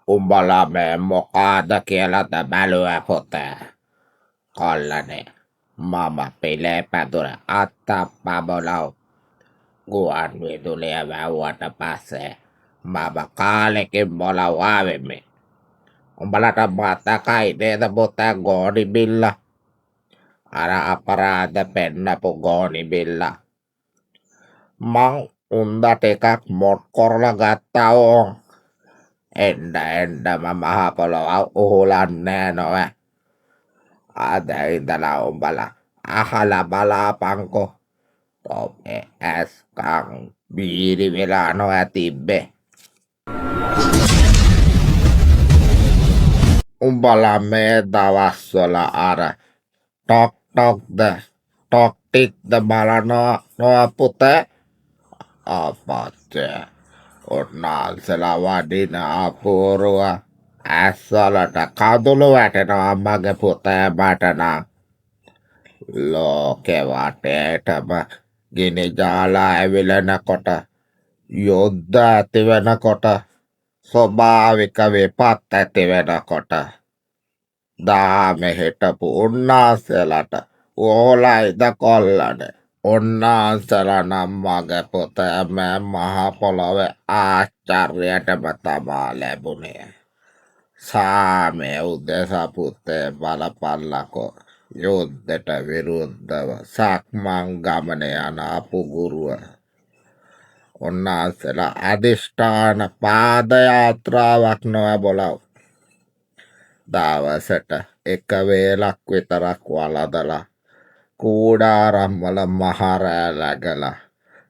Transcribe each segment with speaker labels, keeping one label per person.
Speaker 1: උඹලා මේ මොකාද කියලාද බැලුවේ පුතේ? කොල්ලනේ මම පිළිපැදුර අත්තප්පබලව් ගුවන් විදුලිය වැව්වට පස්සේ මම කාලෙකින් බොලව් ආවෙමි. උඹලට මතකයි නේද පුතේ ගෝනි බිල්ල? අර අපරාධ පෙන්නපු ගෝනි බිල්ල. මං උන්ද ටිකක් මොට් කරලා ගත්තා ඕන්. එන්න මහ පොළොව උහුලන්නේ නොවේ. අද ඉඳලා උඹලා අහලා බලාපන්කෝ. තොපේ ඇස්කම් බීරි වෙලා නොඇතිබ්බේ. උඹලා මේ දවස්වල අර ටොක්ටොක්ද ටොක්ටික්ද බලනවා පුතේ? අපත්තේ උන්නාන්සලා වඩින අපූරුව ඇස්වලට කඳුළු වැටෙනවා මගේ පුතේ මටනම්. ලෝකෙ වටේටම ගිනි ජාලා ඇවිලෙනකොට යුද්ධ ඇති වෙනකොට ස්වභාවික විපත් ඇති වෙනකොට දාමෙ හිටපු උන්නාන්සලට ඕලයිද කොල්ලනේ? උන්නාන්සලා නම් මගේ පුතේ මේ මහ පොළොවේ ආශ්චර්යයටම තමා ලැබුණේ. සාමය උදෙසා පුතේ බලපල්ලකෝ. යුද්ධට විරුද්ධව සක්මන් ගමනේ යන අපු ගුරුව. උන්නාන්සලා අධිෂ්ඨාන පාදයාත්‍රාවක් නොව බොලව්. දවසට එක වේලක් විතරක් වලදලා කූඩාරම්වල මහරෑ läගලා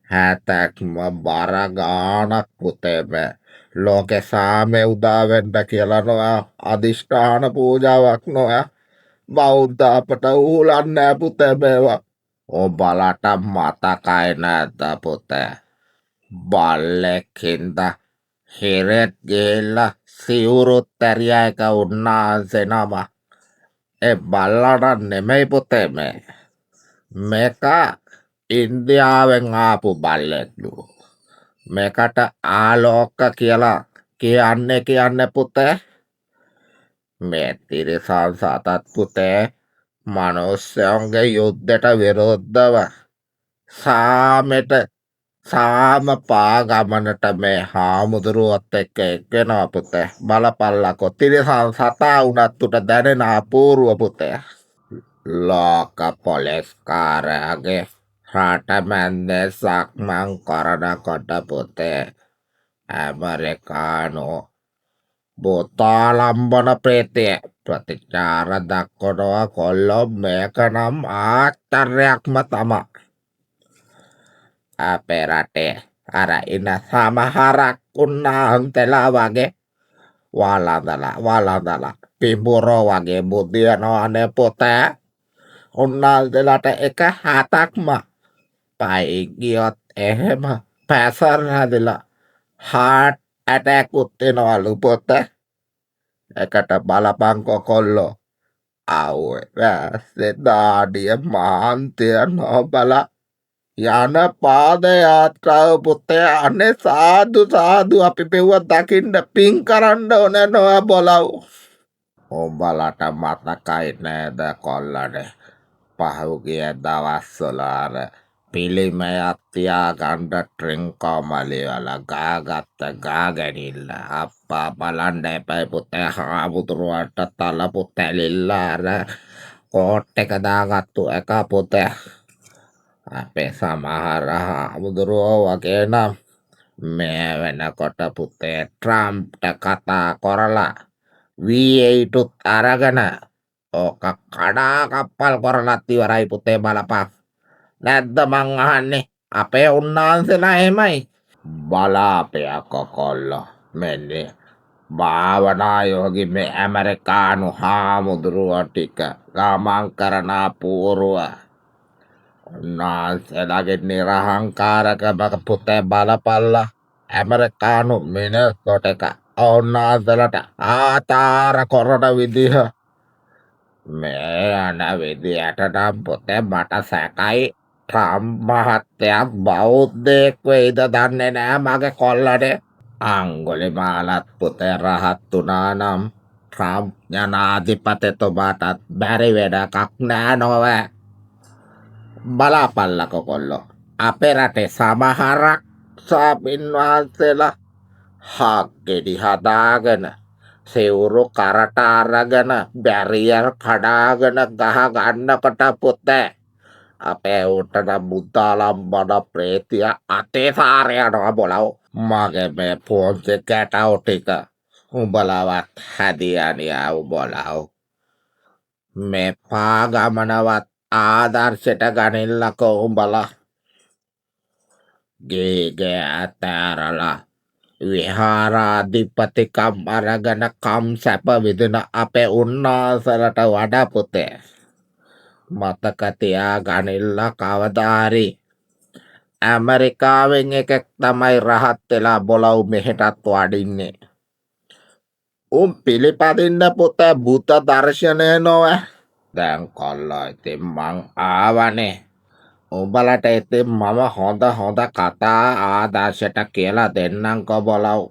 Speaker 1: හැතැක්ම බර ගානක් පුතේ මේ ලෝකෙ සාමය උදාවෙන්න කියලා නොව අධිෂ්ඨාන පූජාවක් නොව බෞද්ධ අපට ඌලන්නේ පුතේ මේවා. ඔබලට මතකයි නැද්ද පුතේ? බල්ලෙක්හින්ද හිරෙත් ගිහිල්ලා සිවුරුත් ඇරිය එක උන්නාන්සේ නම. ඒ බල්ලට නෙමෙයි පුතේ මේ. මේක ඉන්දියාවෙන් ආපු බල්ලෙක්ලු. මේකට ආලෝක කියලා කියන්නේ පුතේ. මේ තිරිසන් සතත් පුතේ මනුස්සයන්ගේ යුද්ධයට විරුද්ධව සාමෙට සාම පාගමනට මේ හාමුදුරුවොත් එක්ක එක්වෙනවා පුතේ. බලපල්ලකෝ තිරිසන් සතා වුණත් උට දැනෙන අපූරුව පුතේ. ලෝක පොලිස්කාරයාගේ රට මැන්දේ සක්මන් කරනකොට පුතේ ඇමරිකානු බෝතාලම්බන ප්‍රේතය ප්‍රතිචාර දක්වනවා කොල්ලෝ. මේක නම් ආශ්චර්යයක්ම තමා. අපේ රටේ අර ඉන්න සමහරක් උන්නාන්සලා වගේ වලදලා පිඹුරෝ වගේ බුදියනවානේ පුතේ. උන්නාන්සලාට එක හතක්ම පයි ගියොත් එහෙම පැසර් හැදිලා හාට් ඇටැකුත් එනවලු පුතේ. එකට බලපංකෝ කොල්ලෝ. අවුවේ වැස්සේ දාඩිය මාන්තය නොබලා යන පාද යාත්‍රාව පුතේ. අනේ සාදු සාදු අපි පෙව්ව දකින්න පින් කරන්න ඕන නොව බොලව්. උඹලට මතකයි නේද කොල්ලනේ? පහුගිය දවස්වල අර පිළිමයක් තියාගන්න ට්‍රින්කෝමලිවල ගාගත්ත ගාගැනිල්ල අප්පා බලන්න එපයි පුතේ. හාමුදුරුවන්ට තලපු තැලිල්ල අර කෝට් එක දාගත්තු එක පුතේ. අපේ සමහර හාමුදුරුවෝ වගේ නම් මේ වෙනකොට පුතේ ට්‍රම්ප්ට කතා කරලා V8 අරගෙන ඕක කඩා කප්පල් කරලත් ඉවරයි පුතේ. බලපන්. නැද්ද මං අහන්නේ? අපේ උන්නාන්සලා එහෙමයි. බලාපයක්කො කොල්ලෝ. මෙන්නේ භාවනා යෝගි මේ ඇමරිකානු හාමුදුරුවෝ ටික ගමන් කරන පූරුව. උන්නාන්සලාගේ නිරහංකාරකමක පුතේ බලපල්ලා. ඇමරිකානු මිනිස්සුට එක උන්නාන්සලට ආචාර කරන විදිහ මේ යන විදියට නම් පුතේ මට සැකයි ට්‍රම්ප් මහත්තයා බෞද්ධයෙක් වෙයිද දන්නේ නෑ මගේ කොල්ලනේ. අංගුලිමාලත් පුතේ රහත් වුණා නම් ට්‍රම්ප් ජනාධිපතිතුමාටත් බැරි වැඩක් නෑ නොවැ. බලාපල්ලකො කොල්ලෝ. අපේ රටේ සමහරක් ස්වාමීන් වහන්සේලා හක්ගෙඩි හදාගෙන සිවුරු කරට අරගෙන බැරියර් කඩාගෙන ගහ ගන්නකොට පුතේ අපේ උටට බුද්ධාලම් බඩ ප්‍රේතිය අතේ සාරය යනවා බොලව්. මගේ මේ පෝන්සි කැටව් ටික උඹලවත් හැදියනියා උඹලව්. මේ පාගමනවත් ආදර්ශයට ගනිල්ලකෝ උඹලා. ගේගේ ඇතෑරලා විහාරාධිපතිකම් අරගෙන කම් සැප විදින අපේ උන්නාසලට වඩා පුතේ. මතක තියා ගනිල්ල කවදාරි. ඇමරිකාවෙන් එකෙක් තමයි රහත් වෙලා බොලව් මෙහෙටත් වඩින්නේ. උන් පිළිපදින්න පුතේ බුද්ධ දර්ශනය නොවැ. දැන් කොල්ලෝ ඉතින් මං ආවනේ. උඹලට ඉතින් මම හොඳ කතා ආදර්ශයට කියලා දෙන්නම්කො බොලව්.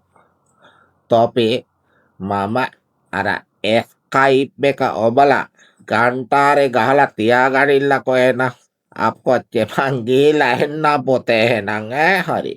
Speaker 1: තොපි මම අර ස්කයිප් එක ඔබලා ගන්ටාරේ ගහලා තියාගනිල්ලකො එහෙනම්. අප්පොච්චි මං ගිහිල්ලා එන්නම් පුතේ එහෙනම් ඈ හරි.